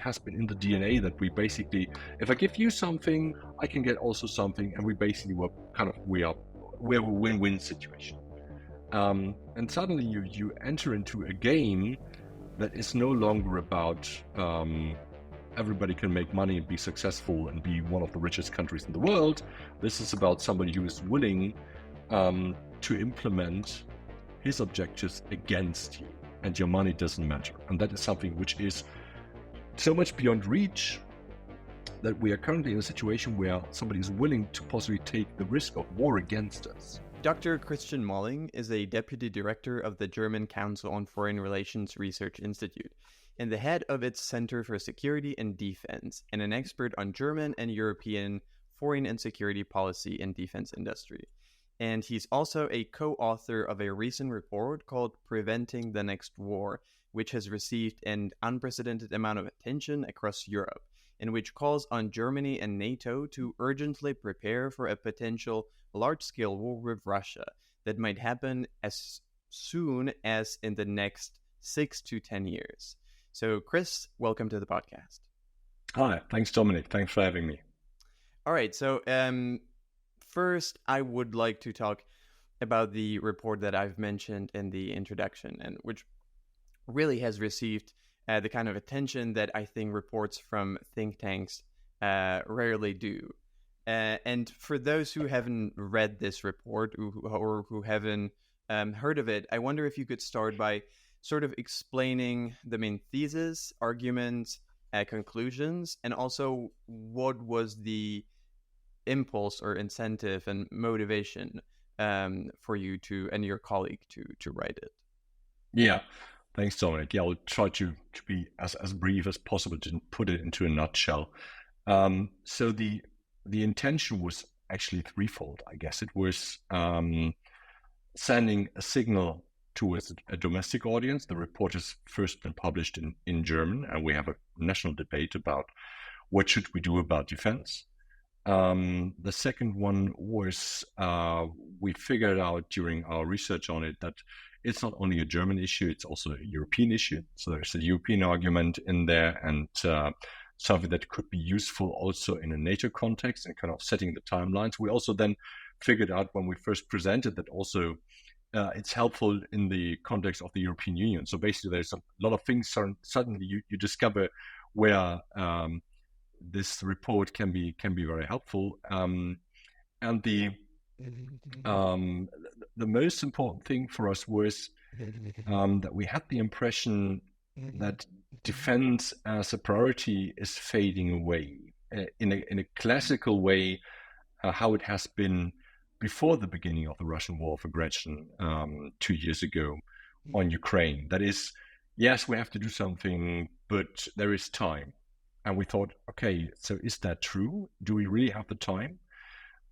has been in the DNA that we basically, if I give you something, I can get also something, and we basically we have a win-win situation. And suddenly you enter into a game that is no longer about everybody can make money and be successful and be one of the richest countries in the world. This is about somebody who is willing to implement his objectives against you, and your money doesn't matter. And that is something which is so much beyond reach that we are currently in a situation where somebody is willing to possibly take the risk of war against us. Dr. Christian Molling is a deputy director of the German Council on Foreign Relations Research Institute and the head of its Center for Security and Defense, and an expert on German and European foreign and security policy and defense industry. And he's also a co-author of a recent report called Preventing the Next War, which has received an unprecedented amount of attention across Europe, and which calls on Germany and NATO to urgently prepare for a potential large-scale war with Russia that might happen as soon as in the next 6 to 10 years. So, Chris, welcome to the podcast. Hi, thanks, Dominic. Thanks for having me. All right, so first, I would like to talk about the report that I've mentioned in the introduction, and which really has received the kind of attention that I think reports from think tanks rarely do. And for those who haven't read this report or who haven't heard of it, I wonder if you could start by sort of explaining the main thesis, arguments, conclusions, and also what was the impulse or incentive and motivation for you and your colleague to write it. Yeah, thanks, Dominic. Yeah, I'll try to be as brief as possible to put it into a nutshell. So the intention was actually threefold, I guess. It was sending a signal towards a domestic audience. The report has first been published in German, and we have a national debate about what should we do about defense. The second one was we figured out during our research on it that it's not only a German issue, it's also a European issue. So there's a European argument in there, and something that could be useful also in a NATO context and kind of setting the timelines. We also then figured out when we first presented that also it's helpful in the context of the European Union. So basically there's a lot of things suddenly you discover where this report can be very helpful. And the most important thing for us was that we had the impression that defense as a priority is fading away in a classical way, how it has been before the beginning of the Russian war of aggression 2 years ago on Ukraine. That is, yes, we have to do something, but there is time. And we thought, okay, so is that true? Do we really have the time?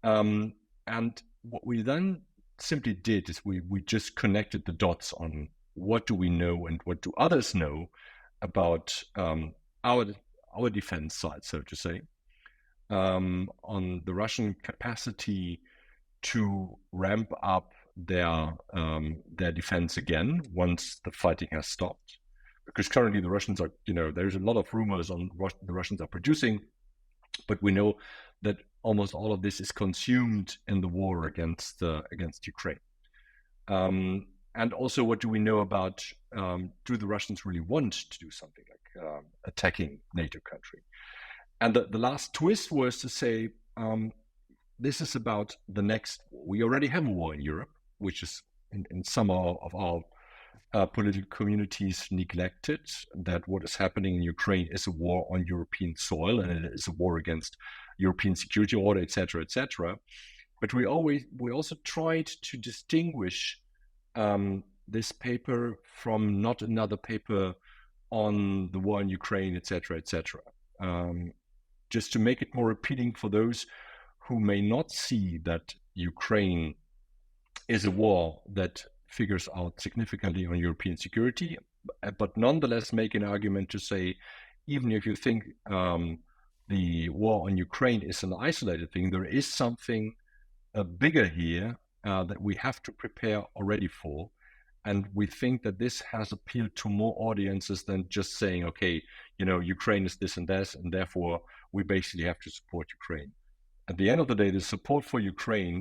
And what we then simply did is we just connected the dots on what do we know and what do others know about our defense side, so to say, on the Russian capacity to ramp up their defense again once the fighting has stopped. Because currently the Russians are, there's a lot of rumors on what the Russians are producing, but we know that almost all of this is consumed in the war against Ukraine. And also, what do we know about, do the Russians really want to do something like attacking NATO country? And the last twist was to say, this is about the next war. We already have a war in Europe, which is in some of our political communities neglected, that what is happening in Ukraine is a war on European soil, and it is a war against European security order, etc., etc. But we also tried to distinguish this paper from not another paper on the war in Ukraine, etc., etc. Just to make it more appealing for those who may not see that Ukraine is a war that figures out significantly on European security, but nonetheless make an argument to say, even if you think the war on Ukraine is an isolated thing, there is something bigger here that we have to prepare already for. And we think that this has appealed to more audiences than just saying, okay, Ukraine is this and that, and therefore we basically have to support Ukraine. At the end of the day, the support for Ukraine,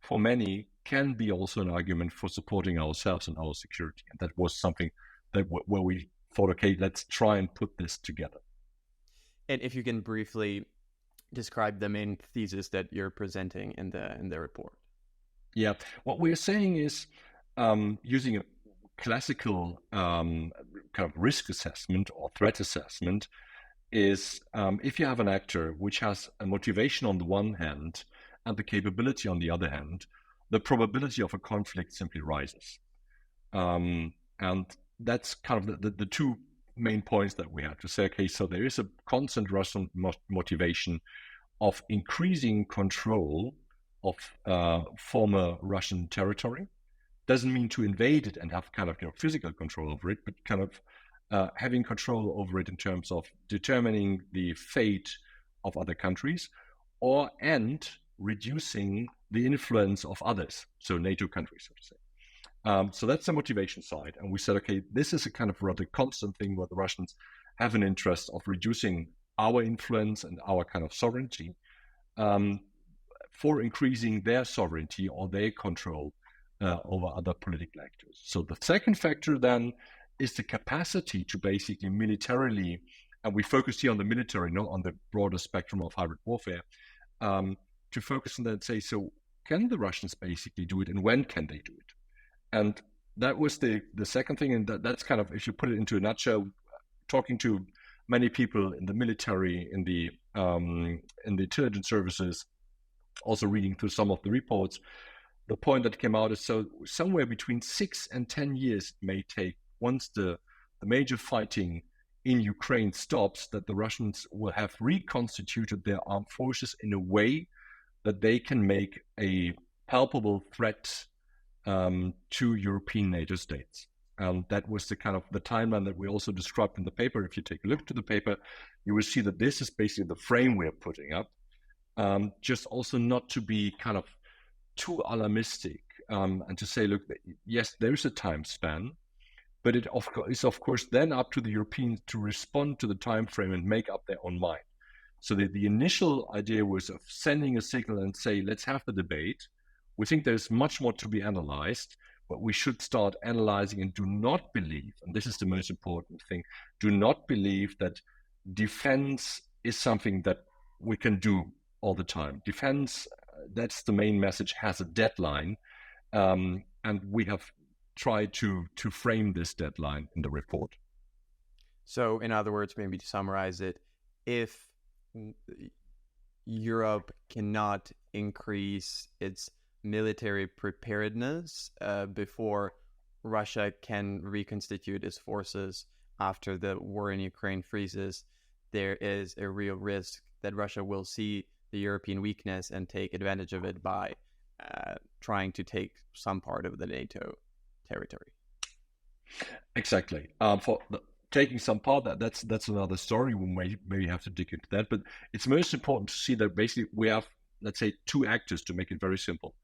for many, can be also an argument for supporting ourselves and our security. And that was something that where we thought, okay, let's try and put this together. And if you can briefly describe the main thesis that you're presenting in the report. Yeah, what we're saying is using a classical kind of risk assessment or threat assessment is if you have an actor which has a motivation on the one hand and the capability on the other hand, the probability of a conflict simply rises. And that's kind of the two main points that we have to say, okay, so there is a constant Russian motivation of increasing control of former Russian territory. Doesn't mean to invade it and have kind of physical control over it, but kind of having control over it in terms of determining the fate of other countries, and reducing the influence of others, so NATO countries, so to say. So that's the motivation side. And we said, okay, this is a kind of rather constant thing where the Russians have an interest of reducing our influence and our kind of sovereignty for increasing their sovereignty or their control over other political actors. So the second factor then is the capacity to basically militarily, and we focus here on the military, not on the broader spectrum of hybrid warfare, to focus on that and say, so can the Russians basically do it and when can they do it? And that was the second thing, and that's kind of, if you put it into a nutshell, talking to many people in the military, in the intelligence services, also reading through some of the reports, the point that came out is so somewhere between 6 and 10 years it may take once the major fighting in Ukraine stops, that the Russians will have reconstituted their armed forces in a way that they can make a palpable threat to European NATO states. And that was the kind of the timeline that we also described in the paper. If you take a look to the paper, you will see that this is basically the frame we're putting up. Just also not to be kind of too alarmistic and to say, look, yes, there's a time span, but it is of course then up to the Europeans to respond to the time frame and make up their own mind. So the initial idea was of sending a signal and say, let's have the debate. We think there's much more to be analyzed, but we should start analyzing and do not believe, and this is the most important thing, do not believe that defense is something that we can do all the time. Defense, that's the main message, has a deadline, and we have tried to frame this deadline in the report. So in other words, maybe to summarize it, if Europe cannot increase its military preparedness before Russia can reconstitute its forces after the war in Ukraine freezes, there is a real risk that Russia will see the European weakness and take advantage of it by trying to take some part of the NATO territory. Exactly. For taking some part, that's another story. We maybe have to dig into that. But it's most important to see that basically we have, let's say, two actors, to make it very simple,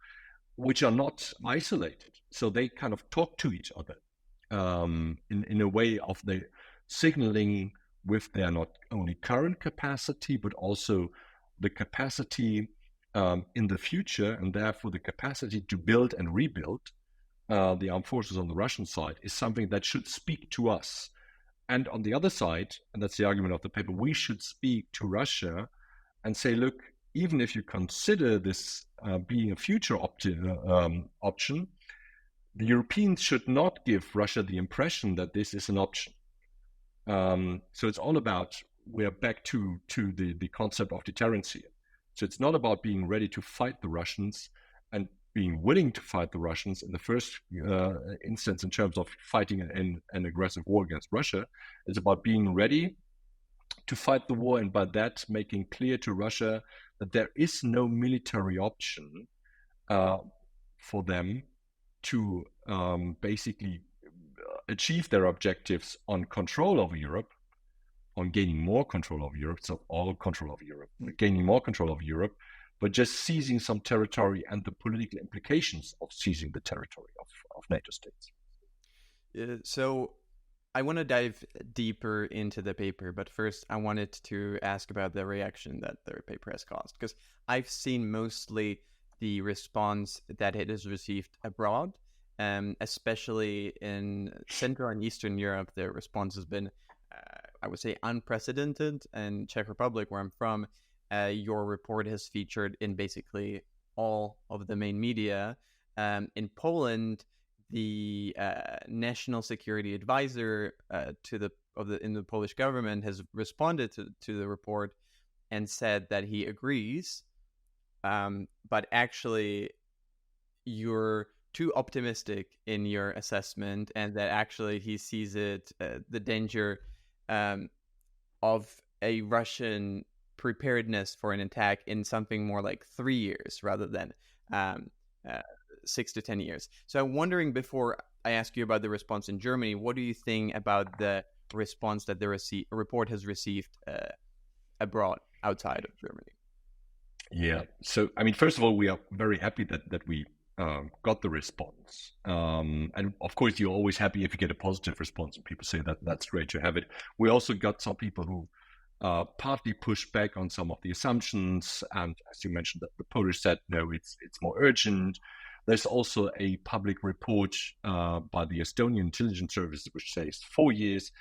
which are not isolated. So they kind of talk to each other in a way of the signaling with their not only current capacity, but also the capacity in the future, and therefore the capacity to build and rebuild the armed forces on the Russian side is something that should speak to us. And on the other side, and that's the argument of the paper, we should speak to Russia and say, look, even if you consider this being a future option, the Europeans should not give Russia the impression that this is an option. So it's all about, we're back to the concept of deterrence here. So it's not about being ready to fight the Russians and being willing to fight the Russians in the first instance in terms of fighting an aggressive war against Russia. It's about being ready to fight the war, and by that making clear to Russia that there is no military option for them to basically achieve their objectives on control over Europe, on gaining more control over Europe, so all control over Europe, gaining more control over Europe, but just seizing some territory and the political implications of seizing the territory of NATO states. So I want to dive deeper into the paper, but first I wanted to ask about the reaction that the paper has caused, because I've seen mostly the response that it has received abroad, especially in Central and Eastern Europe. The response has been, I would say, unprecedented. And Czech Republic, where I'm from, your report has featured in basically all of the main media. In Poland, the national security advisor in the Polish government has responded to the report and said that he agrees, but actually you're too optimistic in your assessment, and that actually he sees the danger of a Russian preparedness for an attack in something more like 3 years rather than um, uh, 6 to 10 years. So I'm wondering, before I ask you about the response in Germany, what do you think about the response that the report has received abroad, outside of Germany? Yeah. So, I mean, first of all, we are very happy that we got the response. And of course, you're always happy if you get a positive response and people say that that's great to have it. We also got some people who partly pushed back on some of the assumptions. And as you mentioned, that the Polish said, no, it's more urgent. There's also a public report by the Estonian intelligence service, which says 4 years.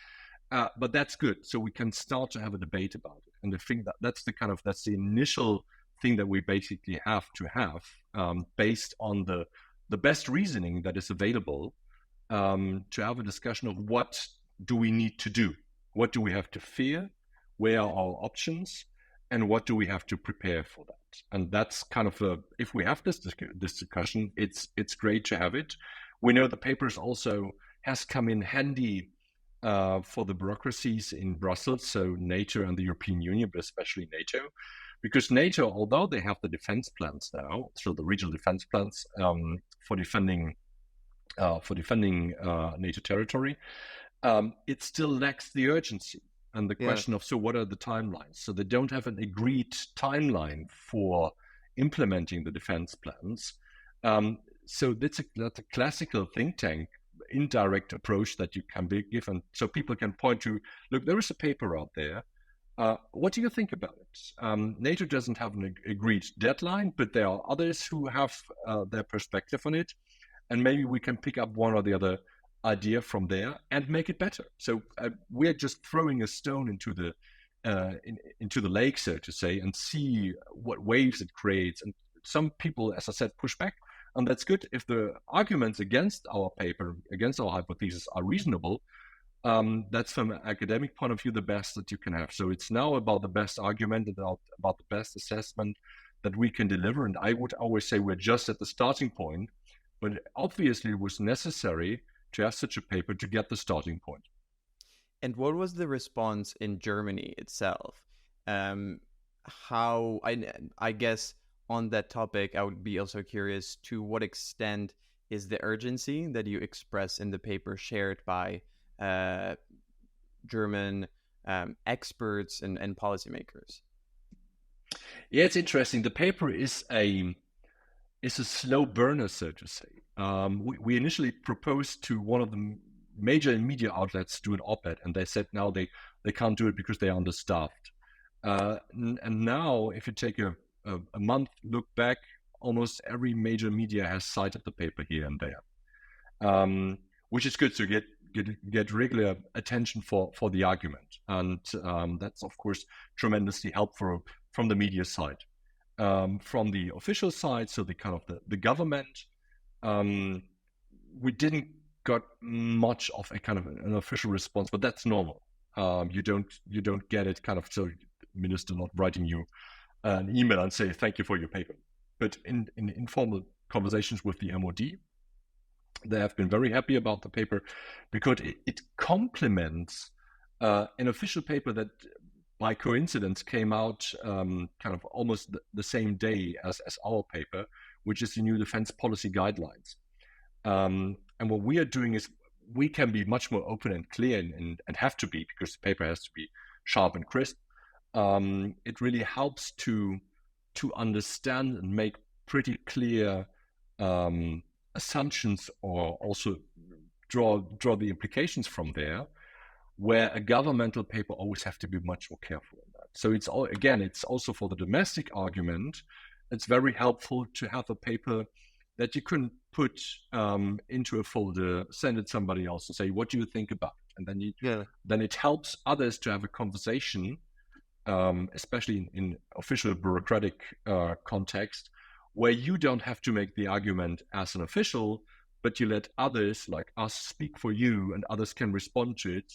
But that's good. So we can start to have a debate about it. And I think that's the initial thing that we basically have to have, based on the best reasoning that is available, to have a discussion of what do we need to do, what do we have to fear, where are our options, and what do we have to prepare for that. And that's kind of if we have this discussion, it's great to have it. We know the papers also has come in handy for the bureaucracies in Brussels, so NATO and the European Union, but especially NATO, because NATO, although they have the defense plans now, so the regional defense plans for defending NATO territory, it still lacks the urgency and the question of, so what are the timelines? So they don't have an agreed timeline for implementing the defense plans. So that's a classical think tank indirect approach that you can be given, so people can point to, look, there is a paper out there. What do you think about it? NATO doesn't have an agreed deadline, but there are others who have their perspective on it, and maybe we can pick up one or the other idea from there and make it better. So we're just throwing a stone into the lake, so to say, and see what waves it creates. And some people, as I said, push back, and that's good. If the arguments against our paper, against our hypothesis, are reasonable, that's from an academic point of view the best that you can have. So it's now about the best argument, about the best assessment that we can deliver. And I would always say we're just at the starting point, but obviously it was necessary to have such a paper to get the starting point. And what was the response in Germany itself? How I guess on that topic, I would be also curious, to what extent is the urgency that you express in the paper shared by German experts and policymakers? Yeah, it's interesting. The paper is a slow burner, so to say. We initially proposed to one of the major media outlets to do an op-ed, and they said now they can't do it because they're understaffed. And now, if you take a month look back, almost every major media has cited the paper here and there, which is good to get regular attention for the argument. And that's, of course, tremendously helpful from the media side. From the official side, so the government, we didn't got much of a kind of an official response, but that's normal. You don't get it kind of, so minister not writing you an email and say thank you for your paper. But in informal conversations with the MOD, they have been very happy about the paper because it complements an official paper that by coincidence came out kind of almost the same day as our paper, which is the new defense policy guidelines. And what we are doing is we can be much more open and clear, and have to be, because the paper has to be sharp and crisp. It really helps to understand and make pretty clear assumptions, or also draw the implications from there, where a governmental paper always have to be much more careful in that. So it's also for the domestic argument, it's very helpful to have a paper that you can put into a folder, send it to somebody else, and say, "What do you think about it?" And then it helps others to have a conversation, especially in official bureaucratic context, where you don't have to make the argument as an official, but you let others like us speak for you, and others can respond to it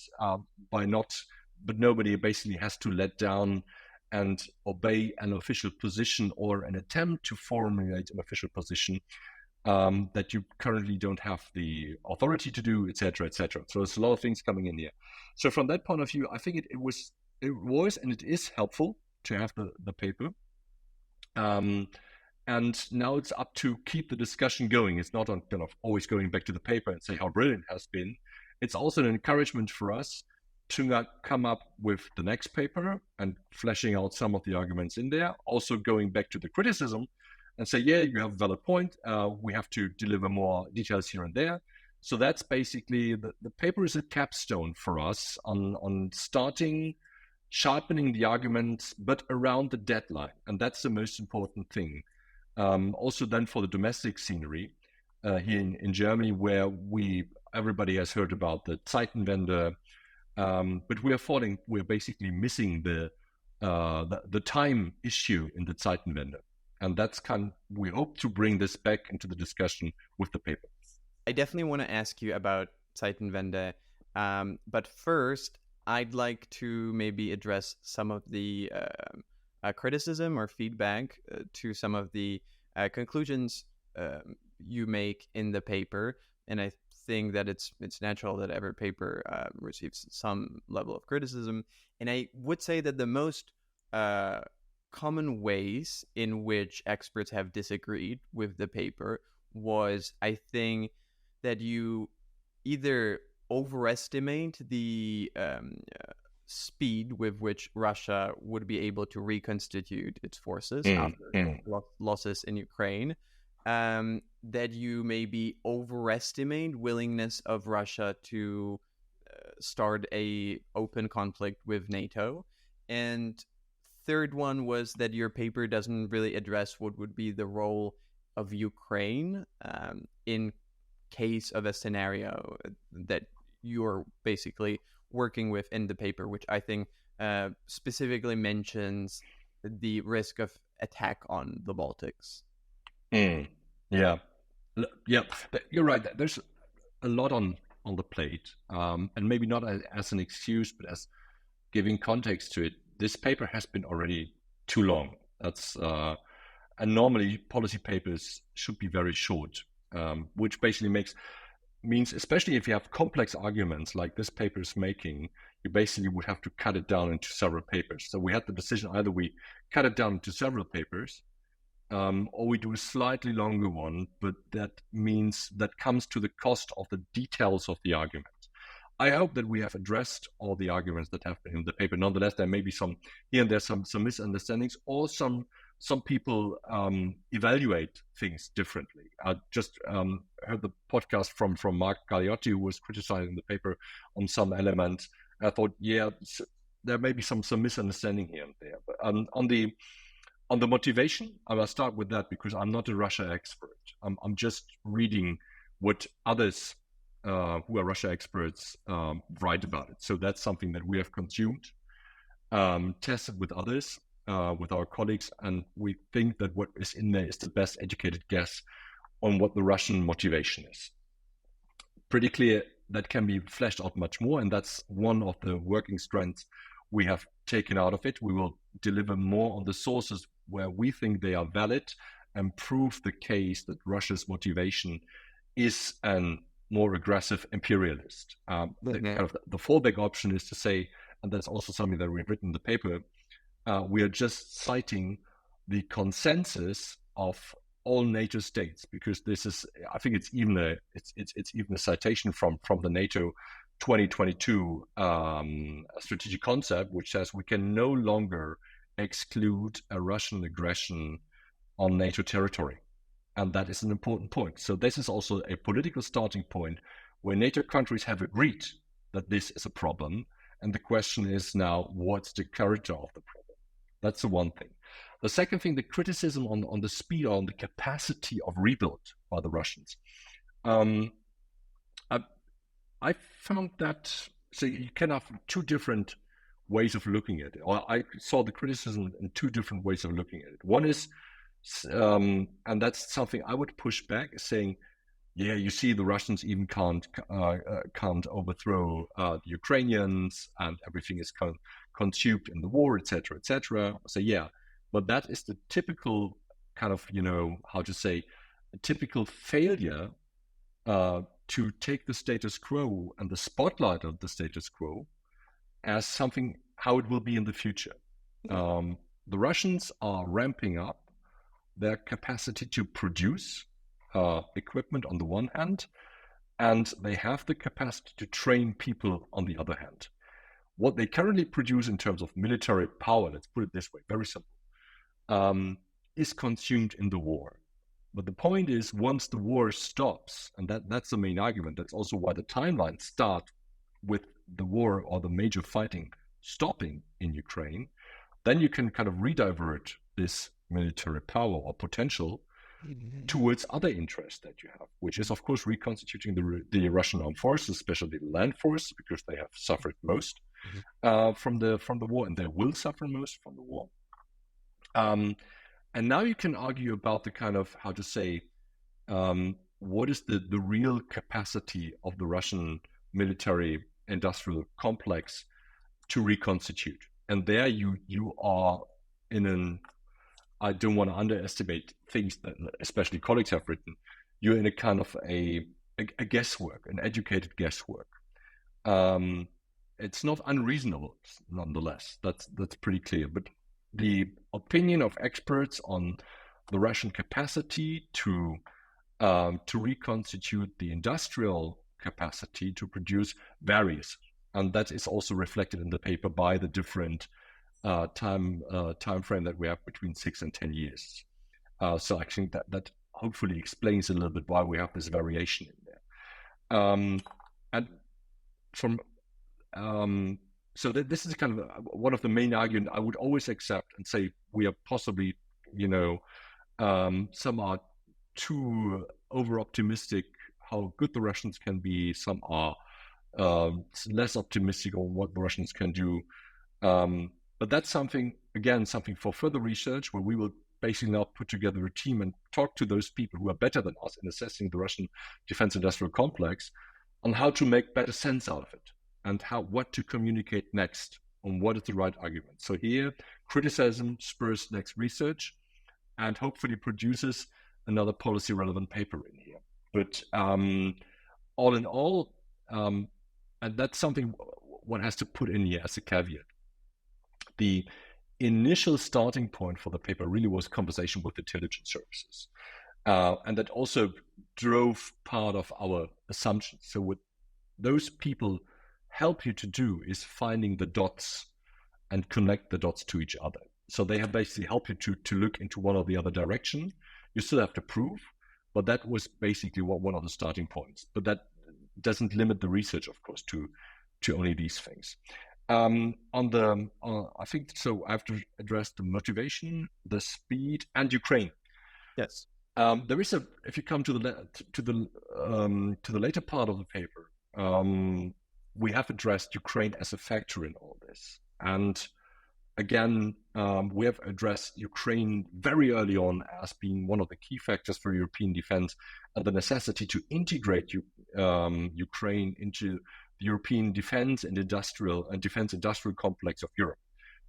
but nobody basically has to let down and obey an official position or an attempt to formulate an official position that you currently don't have the authority to do, etc., etc. So there's a lot of things coming in here. So from that point of view, I think it was and it is helpful to have the paper. And now it's up to keep the discussion going. It's not on kind of always going back to the paper and say how brilliant it has been. It's also an encouragement for us to not come up with the next paper and fleshing out some of the arguments in there. Also going back to the criticism and say, yeah, you have a valid point. We have to deliver more details here and there. So that's basically the paper is a capstone for us on starting sharpening the arguments, but around the deadline. And that's the most important thing. Also then for the domestic scenery here in Germany, where everybody has heard about the Zeitenwende, but we're basically missing the time issue in the Zeitenwende. And we hope to bring this back into the discussion with the paper. I definitely want to ask you about Zeitenwende, but first I'd like to maybe address some of the criticism or feedback to some of the conclusions you make in the paper, and I think that it's natural that every paper receives some level of criticism. And I would say that the most common ways in which experts have disagreed with the paper was, I think, that you either overestimate the speed with which Russia would be able to reconstitute its forces after losses in Ukraine, that you maybe overestimate willingness of Russia to start a open conflict with NATO, and third one was that your paper doesn't really address what would be the role of Ukraine in case of a scenario that you're basically working with in the paper, which I think specifically mentions the risk of attack on the Baltics. Yeah, you're right. There's a lot on the plate, and maybe not as an excuse, but as giving context to it. This paper has been already too long. That's and normally policy papers should be very short, which basically means, especially if you have complex arguments like this paper is making, you basically would have to cut it down into several papers. So we had the decision, either we cut it down into several papers, or we do a slightly longer one, but that means that comes to the cost of the details of the argument. I hope that we have addressed all the arguments that have been in the paper. Nonetheless, there may be some here and there some misunderstandings, or some people evaluate things differently. I just heard the podcast from Mark Galliotti, who was criticizing the paper on some elements. I thought, yeah, there may be some misunderstanding here and there. But on the motivation, I will start with that because I'm not a Russia expert. I'm just reading what others who are Russia experts write about it. So that's something that we have consumed, tested with others, with our colleagues, and we think that what is in there is the best educated guess on what the Russian motivation is. Pretty clear that can be fleshed out much more, and that's one of the working strands we have taken out of it. We will deliver more on the sources where we think they are valid and prove the case that Russia's motivation is an more aggressive imperialist. The fallback option is to say, and that's also something that we've written in the paper, we are just citing the consensus of all NATO states, because this is, I think it's even a citation from the NATO 2022 strategic concept, which says we can no longer exclude a Russian aggression on NATO territory. And that is an important point. So this is also a political starting point where NATO countries have agreed that this is a problem. And the question is now, what's the character of the problem? That's the one thing. The second thing, the criticism on the speed, on the capacity of rebuild by the Russians. I found that, so you can have two different ways of looking at it. Or I saw the criticism in two different ways of looking at it. One is, and that's something I would push back, saying, yeah, you see, the Russians even can't overthrow the Ukrainians, and everything is consumed in the war, etc., etc. So yeah, but that is the typical kind of, how to say, a typical failure to take the status quo and the spotlight of the status quo as something how it will be in the future. The Russians are ramping up their capacity to produce equipment on the one hand, and they have the capacity to train people on the other hand. What they currently produce in terms of military power, let's put it this way, very simple, is consumed in the war. But the point is, once the war stops, and that's the main argument, that's also why the timelines start with the war or the major fighting stopping in Ukraine, then you can kind of redivert this military power or potential towards other interests that you have, which is, of course, reconstituting the Russian armed forces, especially the land force, because they have suffered most from the war, and they will suffer most from the war. And now you can argue about the kind of, how to say, what is the real capacity of the Russian military industrial complex to reconstitute. And there you are in an, I don't want to underestimate things that especially colleagues have written, you're in a kind of a guesswork, an educated guesswork. It's not unreasonable, nonetheless. That's pretty clear. But the opinion of experts on the Russian capacity to reconstitute the industrial capacity to produce varies, and that is also reflected in the paper by the different time frame that we have between 6 and 10 years. So I think that hopefully explains a little bit why we have this variation in there. And from so this is kind of one of the main arguments I would always accept and say we are possibly, some are too over-optimistic how good the Russians can be. Some are less optimistic on what the Russians can do. But that's something for further research, where we will basically now put together a team and talk to those people who are better than us in assessing the Russian defense industrial complex on how to make better sense out of it and what to communicate next on what is the right argument. So here, criticism spurs next research and hopefully produces another policy relevant paper in here. But all in all, and that's something one has to put in here as a caveat. The initial starting point for the paper really was conversation with intelligence services. And that also drove part of our assumptions. So what those people help you to do is finding the dots and connect the dots to each other. So they have basically helped you to look into one or the other direction. You still have to prove, but that was basically one of the starting points. But that doesn't limit the research, of course, to only these things. I think so. I have to address the motivation, the speed, and Ukraine. Yes. There is if you come to the later part of the paper, we have addressed Ukraine as a factor in all this, and again, we have addressed Ukraine very early on as being one of the key factors for European defense, and the necessity to integrate Ukraine into the European defense industrial complex of Europe.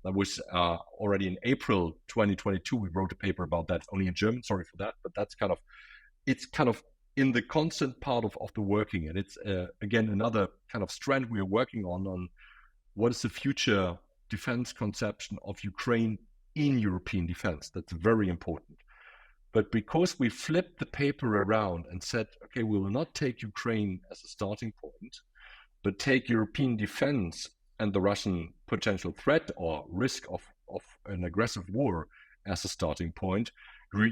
That was already in April 2022. We wrote a paper about that, only in German. Sorry for that, but it's kind of in the constant part of the working, and it's again another kind of strand we are working on what is the future defense conception of Ukraine in European defense. That's very important. But because we flipped the paper around and said, okay, we will not take Ukraine as a starting point, but take European defense and the Russian potential threat or risk of an aggressive war as a starting point,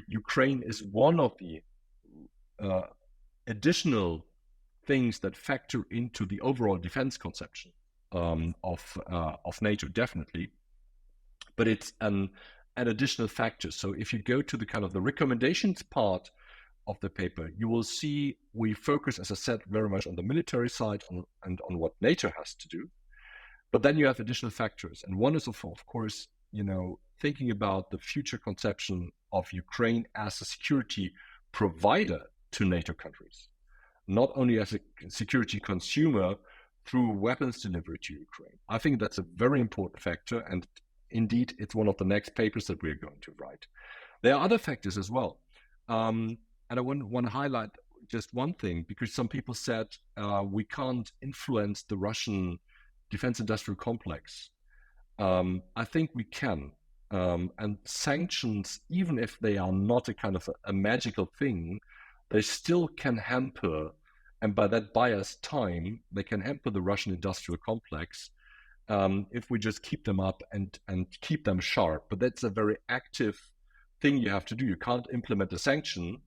Ukraine is one of the additional things that factor into the overall defense conception of NATO, definitely. But it's an additional factor. So if you go to the kind of the recommendations part of the paper, you will see we focus, as I said, very much on the military side and on what NATO has to do. But then you have additional factors. And one is, of course, thinking about the future conception of Ukraine as a security provider to NATO countries, not only as a security consumer through weapons delivery to Ukraine. I think that's a very important factor. And indeed, it's one of the next papers that we're going to write. There are other factors as well. And I want to highlight just one thing, because some people said we can't influence the Russian defense industrial complex. I think we can. And sanctions, even if they are not a kind of a magical thing, they still can hamper, and by that buy us time, they can hamper the Russian industrial complex if we just keep them up and keep them sharp. But that's a very active thing you have to do. You can't implement a sanction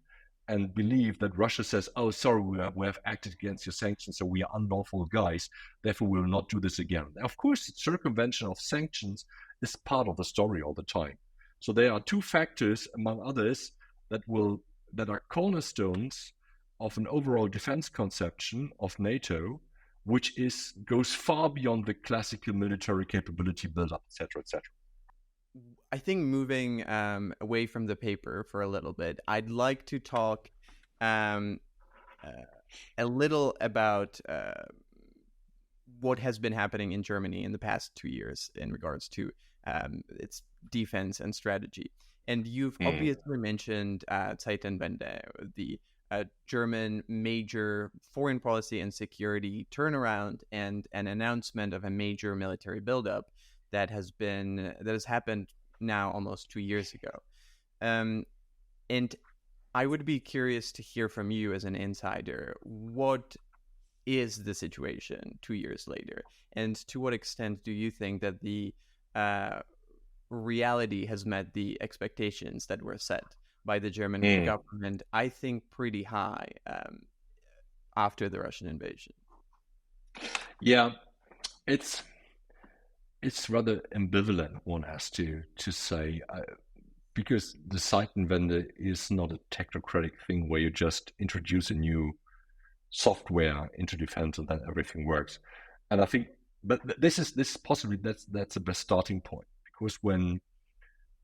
and believe that Russia says, oh, sorry, we have acted against your sanctions, so we are unlawful guys, therefore we will not do this again. Of course, circumvention of sanctions is part of the story all the time. So there are two factors, among others, that are cornerstones of an overall defense conception of NATO, which goes far beyond the classical military capability build-up, etc., etc. I think moving away from the paper for a little bit, I'd like to talk a little about what has been happening in Germany in the past 2 years in regards to its defense and strategy. And you've obviously mentioned Zeitenwende, the German major foreign policy and security turnaround, and an announcement of a major military buildup that has happened now almost 2 years ago. And I would be curious to hear from you as an insider, what is the situation 2 years later? And to what extent do you think that the reality has met the expectations that were set by the German government, I think pretty high after the Russian invasion? Yeah, it's rather ambivalent, one has to say, because the Zeitenwende is not a technocratic thing where you just introduce a new software into defense and then everything works. And I think, but this is possibly that's the best starting point, because when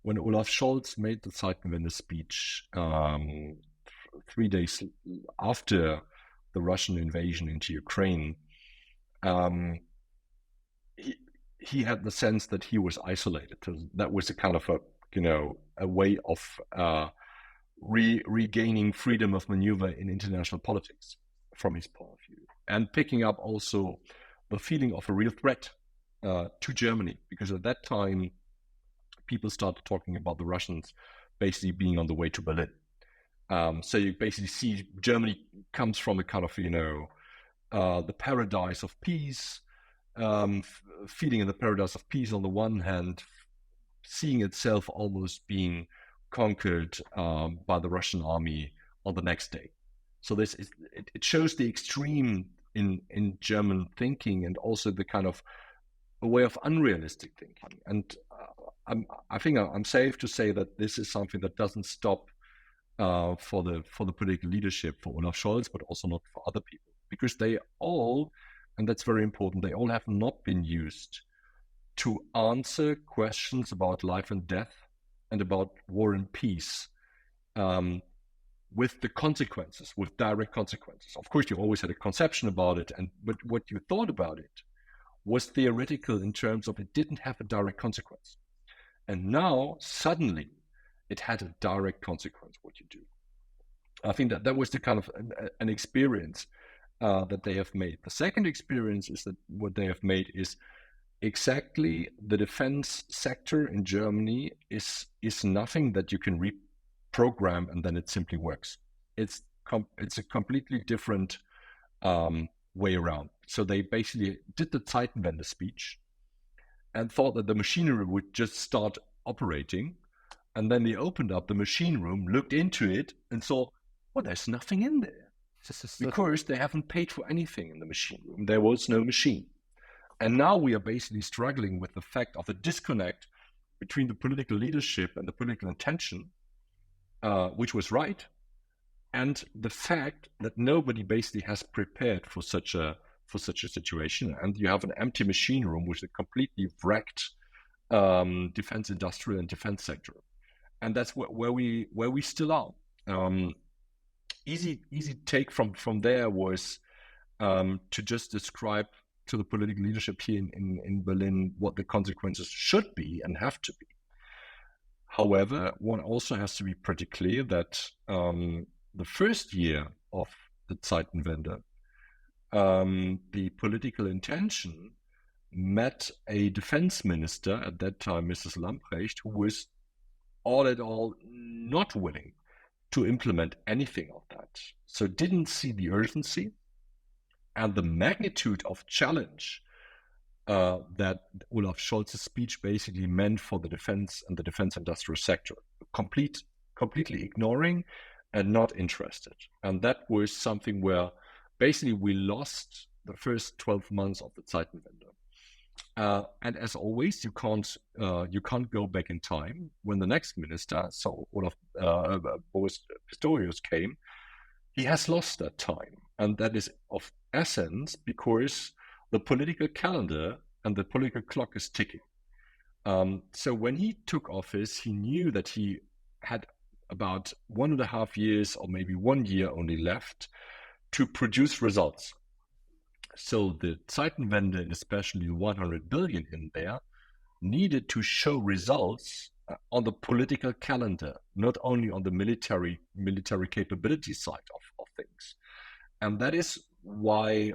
Olaf Scholz made the Zeitenwende speech 3 days after the Russian invasion into Ukraine, he had the sense that he was isolated. That was a kind of a way of regaining freedom of maneuver in international politics from his point of view, and picking up also the feeling of a real threat to Germany, because at that time people started talking about the Russians basically being on the way to Berlin. So you basically see Germany comes from a kind of the paradise of peace, feeding in the paradise of peace on the one hand, seeing itself almost being conquered by the Russian army on the next day. So it shows the extreme in German thinking, and also the kind of a way of unrealistic thinking. And I think I'm safe to say that this is something that doesn't stop for the political leadership, for Olaf Scholz, but also not for other people, because they all, and that's very important, they all have not been used to answer questions about life and death and about war and peace with the consequences, with direct consequences. Of course, you always had a conception about it, but what you thought about it was theoretical in terms of it didn't have a direct consequence. And now, suddenly, it had a direct consequence, what you do. I think that was the kind of an experience that they have made. The second experience is that what they have made is exactly the defense sector in Germany is nothing that you can reprogram and then it simply works. It's a completely different way around. So they basically did the Zeitenwende speech and thought that the machinery would just start operating. And then they opened up the machine room, looked into it, and saw, well, there's nothing in there. because they haven't paid for anything in the machine room. There was no machine. And now we are basically struggling with the fact of the disconnect between the political leadership and the political intention, which was right, and the fact that nobody basically has prepared for such a situation. And you have an empty machine room with a completely wrecked defense industrial and defense sector. And that's where we still are. Easy take from there was to just describe to the political leadership here in Berlin what the consequences should be and have to be. However, one also has to be pretty clear that the first year of the Zeitenwende, the political intention met a defense minister at that time, Mrs. Lamprecht, who was all in all not willing to implement anything of that. So didn't see the urgency and the magnitude of challenge that Olaf Scholz's speech basically meant for the defense and the defense industrial sector, completely ignoring and not interested. And that was something where basically we lost the first 12 months of the Zeitenwende. And as always, you can't go back in time. When the next minister, so Olaf Boris Pistorius came, he has lost that time. And that is of essence because the political calendar and the political clock is ticking. So when he took office, he knew that he had about 1.5 years or maybe 1 year only left to produce results. So the Zeitenwende, and especially 100 billion in there, needed to show results on the political calendar, not only on the military capability side of things. And that is why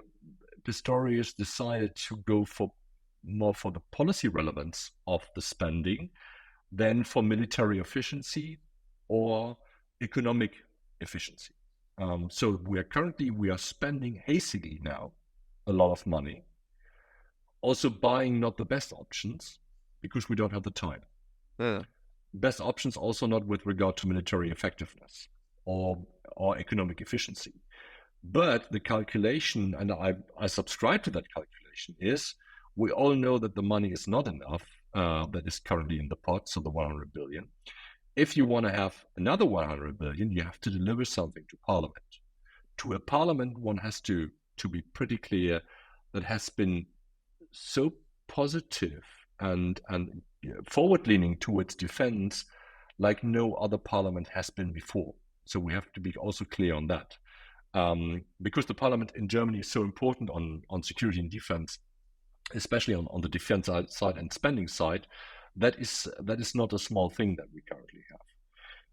Pistorius decided to go more for the policy relevance of the spending than for military efficiency or economic efficiency. So we are spending hastily now a lot of money, also buying not the best options because we don't have the time. Best options also not with regard to military effectiveness or economic efficiency. But the calculation, and I subscribe to that calculation, is we all know that the money is not enough that is currently in the pot, so the 100 billion. If you want to have another 100 billion, you have to deliver something to Parliament. To a Parliament, one has to be pretty clear that has been so positive and forward-leaning towards defense like no other Parliament has been before. So we have to be also clear on that. Because the Parliament in Germany is so important on security and defense, especially on the defense side and spending side, that is not a small thing that we currently have.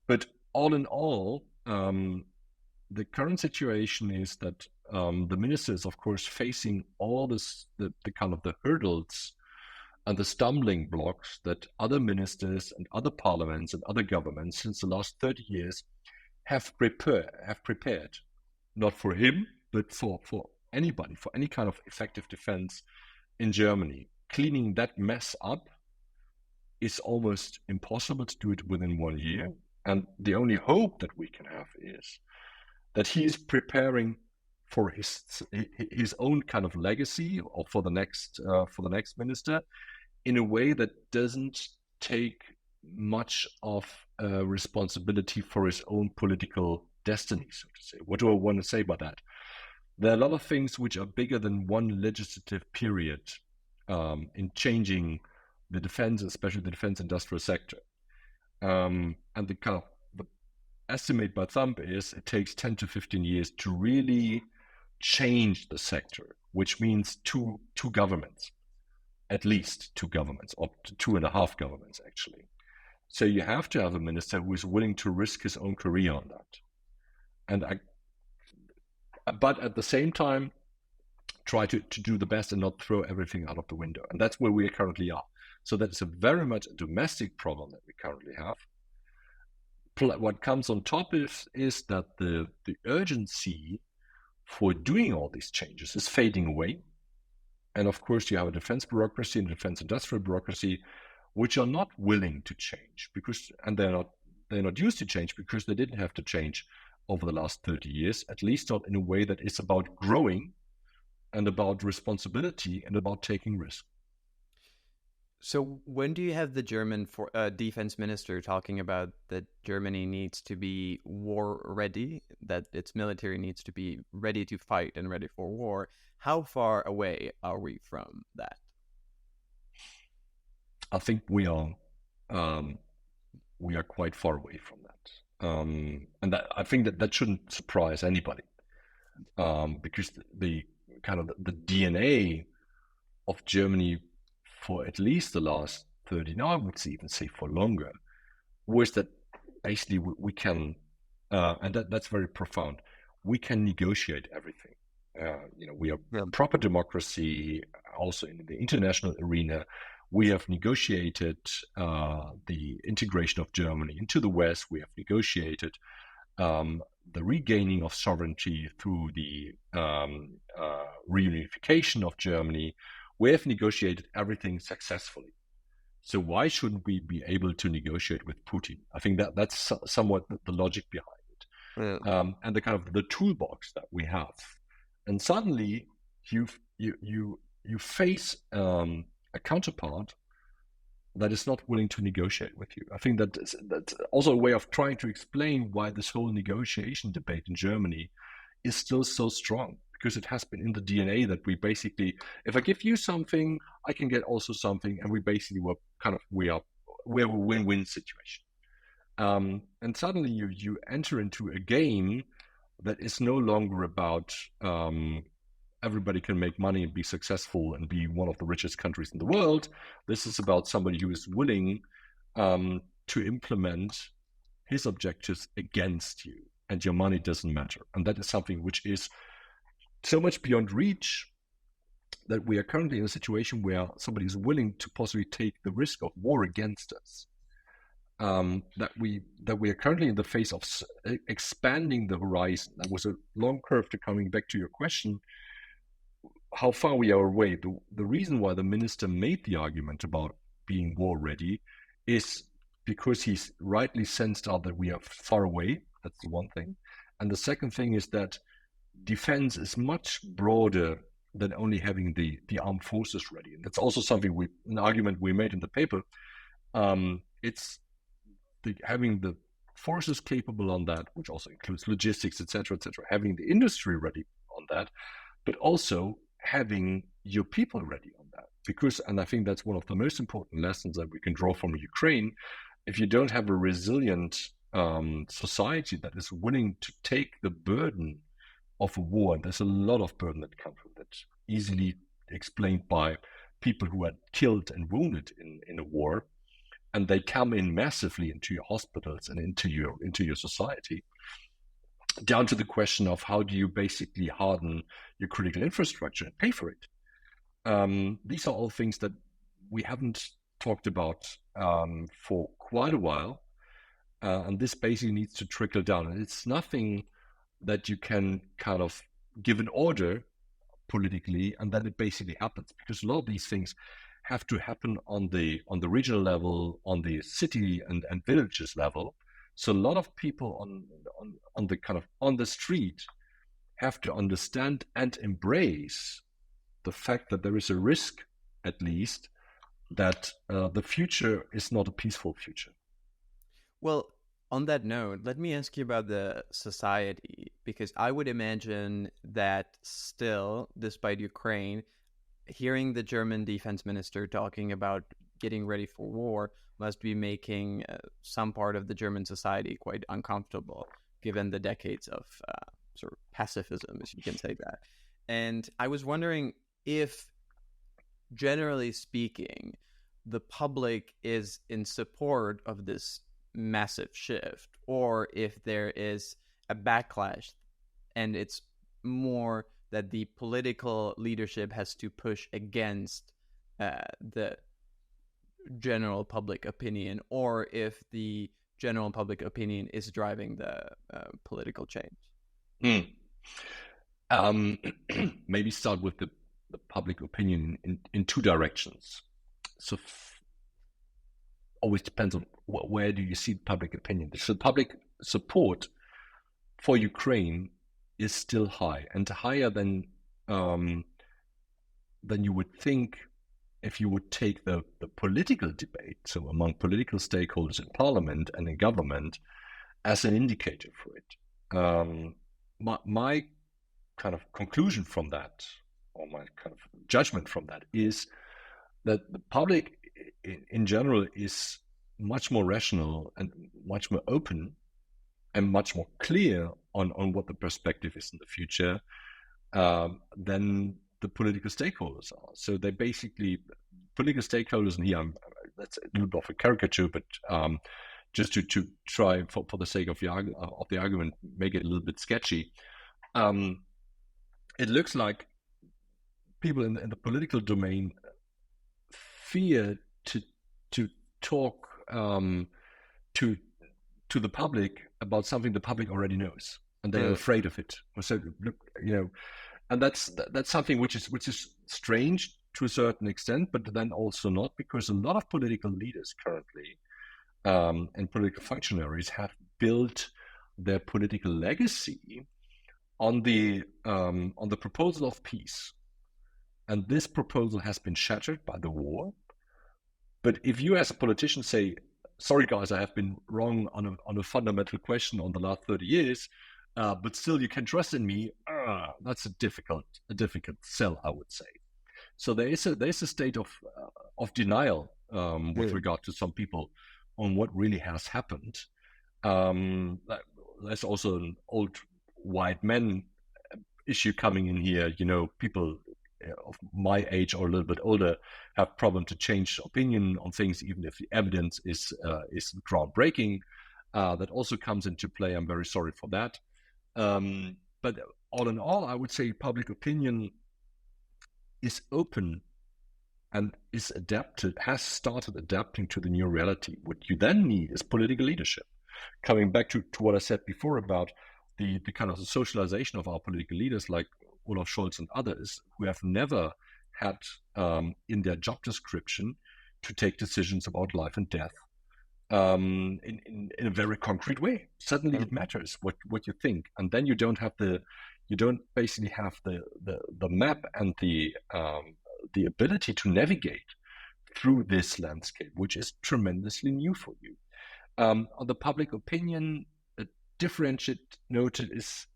But all in all, the current situation is that the minister is, of course, facing all this, the kind of the hurdles and the stumbling blocks that other ministers and other parliaments and other governments since the last 30 years have prepared, not for him, but for anybody, for any kind of effective defense in Germany. Cleaning that mess up is almost impossible to do it within 1 year. And the only hope that we can have is that he is preparing for his own kind of legacy or for the next minister in a way that doesn't take much of responsibility for his own political destiny, so to say. What do I want to say about that? There are a lot of things which are bigger than one legislative period in changing the defense, especially the defense industrial sector. And the kind of the estimate by some is it takes 10 to 15 years to really change the sector, which means two governments, at least 2 governments, or 2.5 governments actually. So you have to have a minister who is willing to risk his own career on that. But at the same time, try to do the best and not throw everything out of the window. And that's where we currently are. So that's a very much a domestic problem that we currently have. What comes on top is that the urgency for doing all these changes is fading away. And of course, you have a defense bureaucracy and defense industrial bureaucracy, which are not willing to change and they're not used to change because they didn't have to change over the last 30 years, at least not in a way that is about growing and about responsibility and about taking risk. So when do you have the German defense minister talking about that Germany needs to be war ready, that its military needs to be ready to fight and ready for war? How far away are we from that? I think we are quite far away from that, and I think that shouldn't surprise anybody, because the kind of the DNA of Germany for at least the last 30, now I would even say for longer, was that basically we can, and that's very profound, we can negotiate everything. We are proper democracy, also in the international arena. We have negotiated the integration of Germany into the West. We have negotiated the regaining of sovereignty through the reunification of Germany. We have negotiated everything successfully. So why shouldn't we be able to negotiate with Putin? I think that's somewhat the logic behind it, and the kind of the toolbox that we have. And suddenly you face a counterpart that is not willing to negotiate with you. I think that's also a way of trying to explain why this whole negotiation debate in Germany is still so strong, because it has been in the DNA that we basically, if I give you something, I can get also something, and we basically we're a win-win situation. And suddenly you enter into a game that is no longer about everybody can make money and be successful and be one of the richest countries in the world. This is about somebody who is willing to implement his objectives against you, and your money doesn't matter. And that is something which is so much beyond reach that we are currently in a situation where somebody is willing to possibly take the risk of war against us. That we are currently in the phase of expanding the horizon. That was a long curve to coming back to your question, how far we are away. The reason why the minister made the argument about being war ready is because he's rightly sensed out that we are far away. That's the one thing. And the second thing is that defense is much broader than only having the armed forces ready. And that's also something an argument we made in the paper. It's having the forces capable on that, which also includes logistics, etc., having the industry ready on that, but also having your people ready on that. Because, and I think that's one of the most important lessons that we can draw from Ukraine, if you don't have a resilient society that is willing to take the burden of a war, and there's a lot of burden that comes with it, easily explained by people who are killed and wounded in a war, and they come in massively into your hospitals and into your society, down to the question of how do you basically harden your critical infrastructure and pay for it. These are all things that we haven't talked about for quite a while, and this basically needs to trickle down. And it's nothing that you can kind of give an order politically and then it basically happens, because a lot of these things have to happen on the regional level, on the city and villages level. So a lot of people on the kind of on the street have to understand and embrace the fact that there is a risk, at least, that the future is not a peaceful future. Well, on that note, let me ask you about the society, because I would imagine that still, despite Ukraine, hearing the German defense minister talking about getting ready for war must be making some part of the German society quite uncomfortable, given the decades of sort of pacifism, if you can say that. And I was wondering if, generally speaking, the public is in support of this massive shift, or if there is a backlash and it's more that the political leadership has to push against the general public opinion, or if the general public opinion is driving the political change. Maybe start with the public opinion in two directions. So always depends on where do you see public opinion. So public support for Ukraine is still high, and higher than you would think if you would take the political debate, so among political stakeholders in parliament and in government, as an indicator for it. My kind of conclusion from that, or my kind of judgment from that, is that the public in general is much more rational and much more open and much more clear on what the perspective is in the future than the political stakeholders are. So they basically, political stakeholders, and here that's a little bit of a caricature, but just to try, for the sake of the argument, make it a little bit sketchy, it looks like people in the political domain fear to talk to the public about something the public already knows, and they are afraid of it. So, and that's something which is strange to a certain extent, but then also not, because a lot of political leaders currently and political functionaries have built their political legacy on the proposal of peace, and this proposal has been shattered by the war. But if you as a politician say, sorry guys, I have been wrong on a fundamental question on the last 30 years, but still you can trust in me, that's a difficult sell, I would say. So there is a state of denial with regard to some people on what really has happened. There's also an old white men issue coming in here. People of my age or a little bit older have problem to change opinion on things, even if the evidence is groundbreaking. That also comes into play. I'm very sorry for that. But all in all, I would say public opinion is open and has started adapting to the new reality. What you then need is political leadership. Coming back to what I said before about the kind of the socialization of our political leaders like Olaf Scholz and others, who have never had in their job description to take decisions about life and death in a very concrete way. Suddenly it matters what you think, and then you don't basically have the map and the ability to navigate through this landscape, which is tremendously new for you. On the public opinion, a differentiate noted is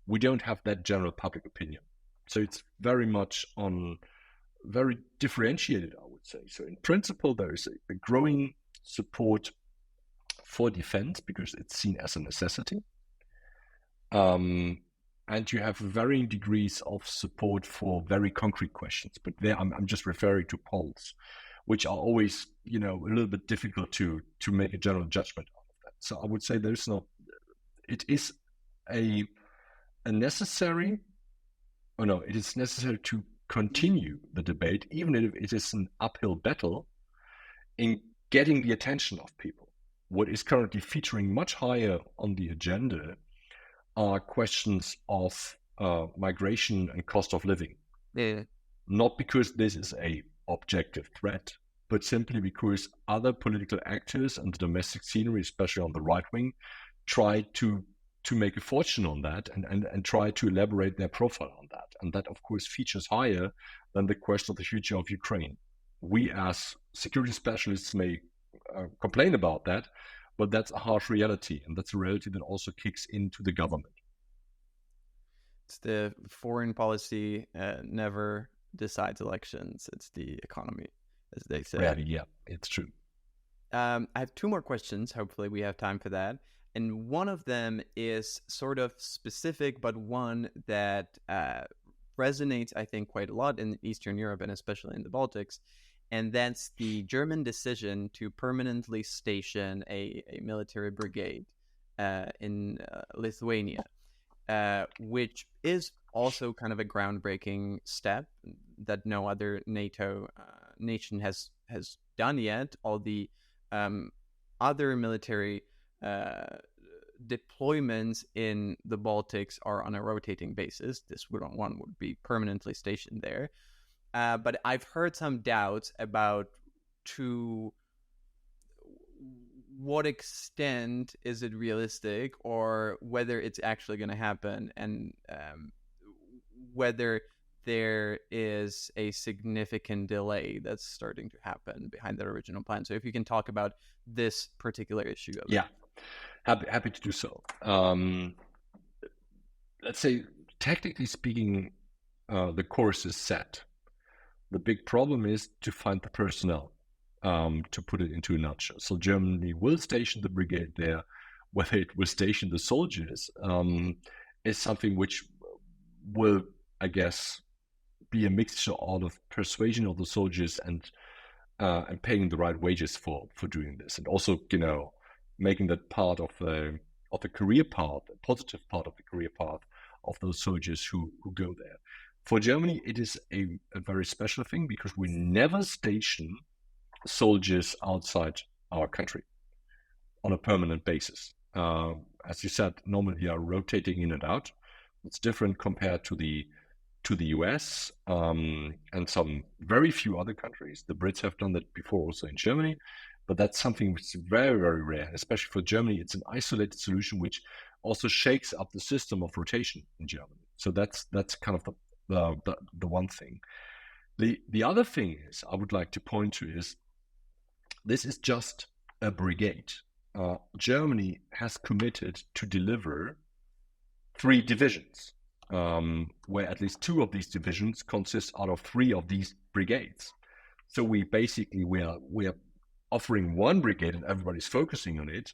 we don't have that general public opinion. So it's very much very differentiated, I would say. So in principle, there is a growing support for defense because it's seen as a necessity. And you have varying degrees of support for very concrete questions. But there, I'm just referring to polls, which are always, a little bit difficult to make a general judgment out of that. So I would say it is necessary to continue the debate, even if it is an uphill battle, in getting the attention of people. What is currently featuring much higher on the agenda are questions of migration and cost of living. Yeah. Not because this is a objective threat, but simply because other political actors and the domestic scenery, especially on the right wing, try to make a fortune on that and try to elaborate their profile on that. And that, of course, features higher than the question of the future of Ukraine. We as security specialists may complain about that, but that's a harsh reality, and that's a reality that also kicks into the government. It's the foreign policy never decides elections. It's the economy, as they say. Yeah, it's true. I have two more questions. Hopefully we have time for that. And one of them is sort of specific, but one that resonates, I think, quite a lot in Eastern Europe and especially in the Baltics. And that's the German decision to permanently station a military brigade in Lithuania, which is also kind of a groundbreaking step that no other NATO nation has done yet. All the other military deployments in the Baltics are on a rotating basis. This one would be permanently stationed there. But I've heard some doubts about what extent is it realistic, or whether it's actually going to happen, and whether there is a significant delay that's starting to happen behind the original plan. So if you can talk about this particular issue of it. Yeah, happy to do so. Let's say, technically speaking, the course is set. The big problem is to find the personnel, to put it into a nutshell. So Germany will station the brigade there. Whether it will station the soldiers is something which will, I guess, be a mixture out of persuasion of the soldiers and paying the right wages for doing this, and also, making that part of the career path, a positive part of the career path of those soldiers who go there. For Germany, it is a very special thing because we never station soldiers outside our country on a permanent basis. As you said, normally they are rotating in and out. It's different compared to the US and some very few other countries. The Brits have done that before also in Germany, but that's something which is very, very rare. Especially for Germany, it's an isolated solution which also shakes up the system of rotation in Germany. So that's kind of the one thing. The other thing is I would like to point to is this is just a brigade. Germany has committed to deliver 3 divisions, where at least 2 of these divisions consist out of 3 of these brigades. So we are offering 1 brigade and everybody's focusing on it,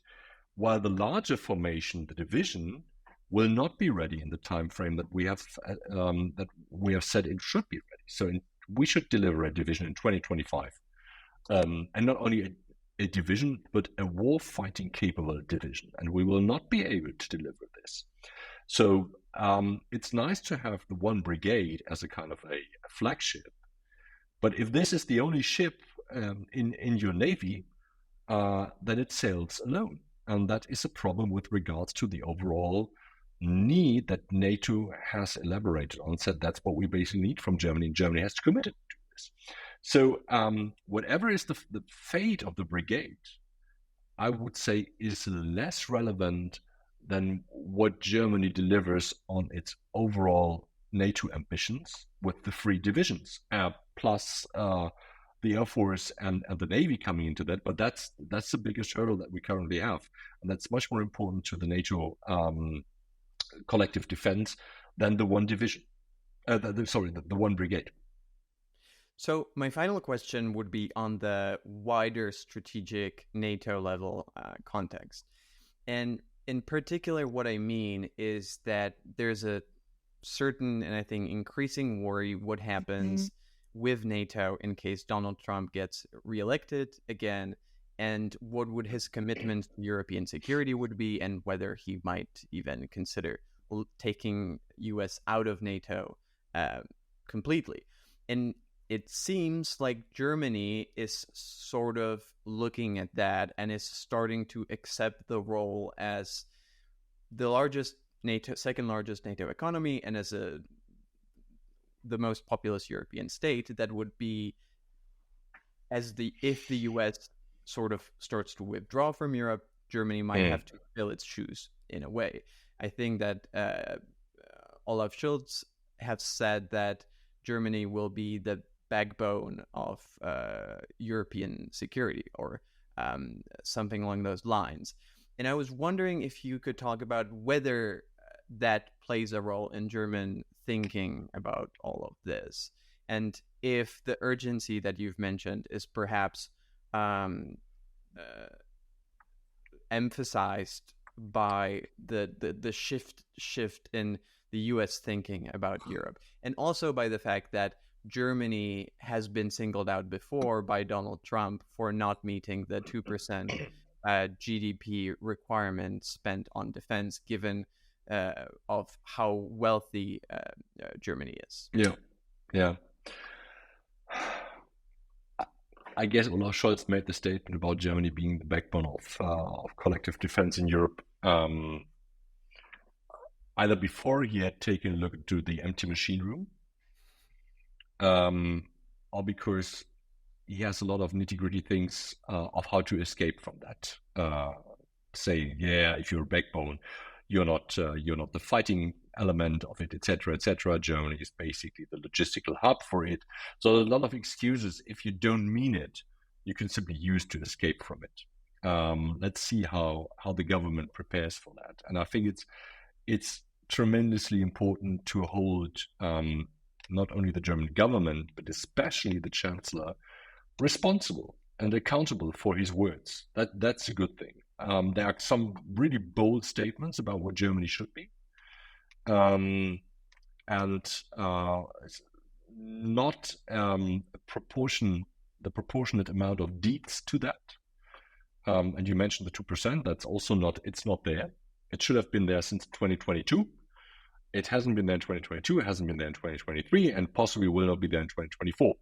while the larger formation, the division, will not be ready in the time frame that we have said it should be ready. So we should deliver a division in 2025, and not only a division, but a war-fighting capable division, and we will not be able to deliver this. So it's nice to have the 1 brigade as a kind of a flagship, but if this is the only ship in your navy, then it sails alone, and that is a problem with regards to the overall need that NATO has elaborated on, said that's what we basically need from Germany, and Germany has committed to this. So whatever is the fate of the brigade, I would say is less relevant than what Germany delivers on its overall NATO ambitions with the 3 divisions, plus the Air Force and the Navy coming into that. But that's the biggest hurdle that we currently have, and that's much more important to the NATO collective defense than the 1 division. The 1 brigade. So my final question would be on the wider strategic NATO level context. And in particular, what I mean is that there's a certain, and I think increasing worry what happens with NATO in case Donald Trump gets reelected again, and what would his commitment to European security would be, and whether he might even consider taking US out of NATO completely. And it seems like Germany is sort of looking at that and is starting to accept the role as the largest NATO, second largest NATO economy, and as the most populous European state that would be if the US sort of starts to withdraw from Europe, Germany might have to fill its shoes in a way. I think that Olaf Scholz has said that Germany will be the backbone of European security, or something along those lines. And I was wondering if you could talk about whether that plays a role in German thinking about all of this, and if the urgency that you've mentioned is perhaps emphasized by the shift in the US thinking about Europe, and also by the fact that Germany has been singled out before by Donald Trump for not meeting the 2% GDP requirement spent on defense, given of how wealthy Germany is. Yeah. I guess Olaf Scholz made the statement about Germany being the backbone of collective defense in Europe. Either before he had taken a look into the empty machine room, or because he has a lot of nitty-gritty things of how to escape from that. Saying, yeah, if you're a backbone, you're not the fighting element of it, etc., etc. Germany is basically the logistical hub for it. So a lot of excuses. If you don't mean it, you can simply use to escape from it. Let's see how the government prepares for that. And I think it's tremendously important to hold not only the German government, but especially the Chancellor responsible and accountable for his words. That's a good thing. There are some really bold statements about what Germany should be, and not the proportionate amount of deeds to that. And you mentioned the 2%. That's also not. It's not there. It should have been there since 2022. It hasn't been there in 2022. It hasn't been there in 2023, and possibly will not be there in 2024.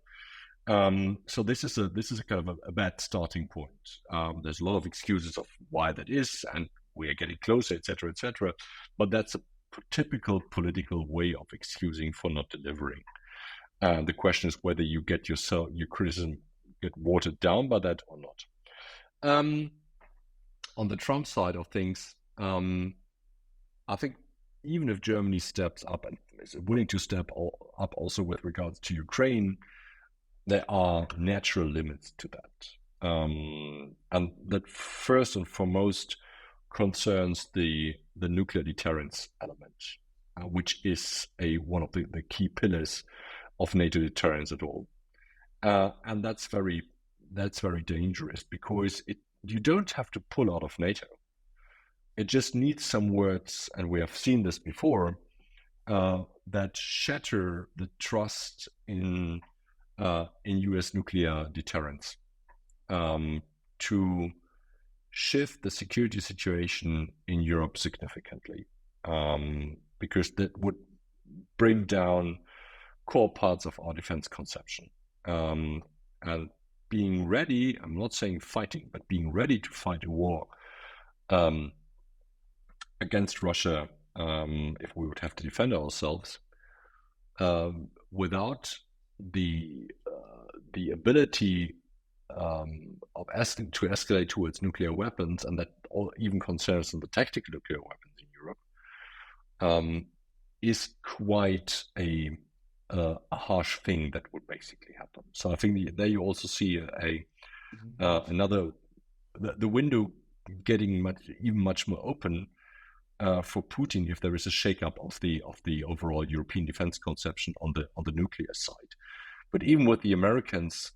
So this is a kind of a bad starting point. There's a lot of excuses of why that is, and we are getting closer, etc., etc. But that's a typical political way of excusing for not delivering. The question is whether you get your criticism get watered down by that or not. On the Trump side of things, I think even if Germany steps up and is willing to step up also with regards to Ukraine, there are natural limits to that. And that first and foremost concerns the nuclear deterrence element, which is one of the key pillars of NATO deterrence at all. And that's very dangerous, because you don't have to pull out of NATO. It just needs some words, and we have seen this before, that shatter the trust in U.S. nuclear deterrence, to shift the security situation in Europe significantly, because that would bring down core parts of our defense conception. And being ready, I'm not saying fighting, but being ready to fight a war against Russia, if we would have to defend ourselves, without the ability to escalate towards nuclear weapons, and that even concerns the tactical nuclear weapons in Europe, is quite a harsh thing that would basically happen. So I think there you also see another the window getting much more open for Putin if there is a shakeup of the overall European defense conception on the nuclear side. But even with the Americans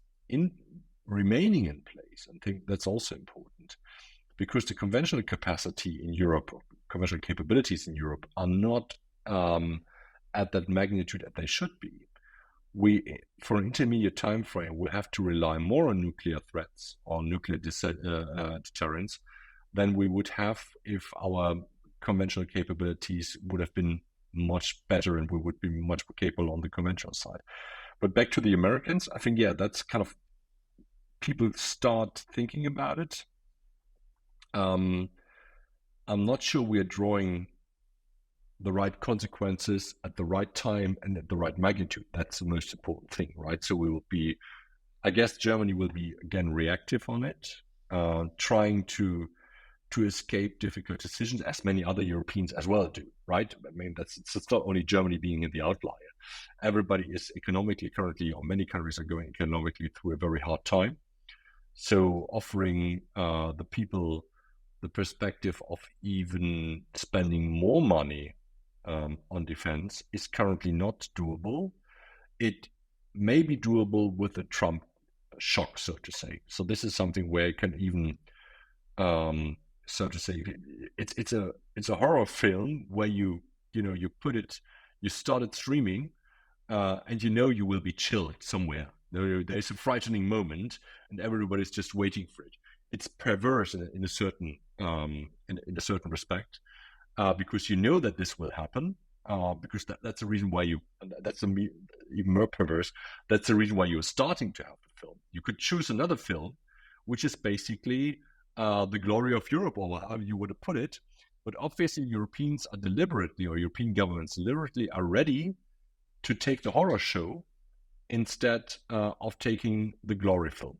remaining in place, I think that's also important, because the conventional capacity in Europe, or conventional capabilities in Europe, are not at that magnitude that they should be. We, for an intermediate time frame, will have to rely more on nuclear threats or nuclear deterrence than we would have if our conventional capabilities would have been much better and we would be much more capable on the conventional side. But back to the Americans, I think, yeah, that's kind of, people start thinking about it. I'm not sure we are drawing the right consequences at the right time and at the right magnitude. That's the most important thing, right? So we will be, I guess Germany will be, again, reactive on it, trying to escape difficult decisions, as many other Europeans as well do, right? I mean, it's not only Germany being in the outlier. Everybody is economically currently, or many countries are going economically through a very hard time. So offering the people the perspective of even spending more money on defense is currently not doable. It may be doable with a Trump shock, so to say. So this is something where it can even, so to say, it's a horror film where you start it streaming, and you will be chilled somewhere. There's a frightening moment, and everybody's just waiting for it. It's perverse in a certain respect, because you know that this will happen, because that's the reason why that's even more perverse. That's the reason why you're starting to have the film. You could choose another film, which is basically the glory of Europe, or however you want to put it. But obviously, European governments deliberately are ready to take the horror show instead of taking the glory film.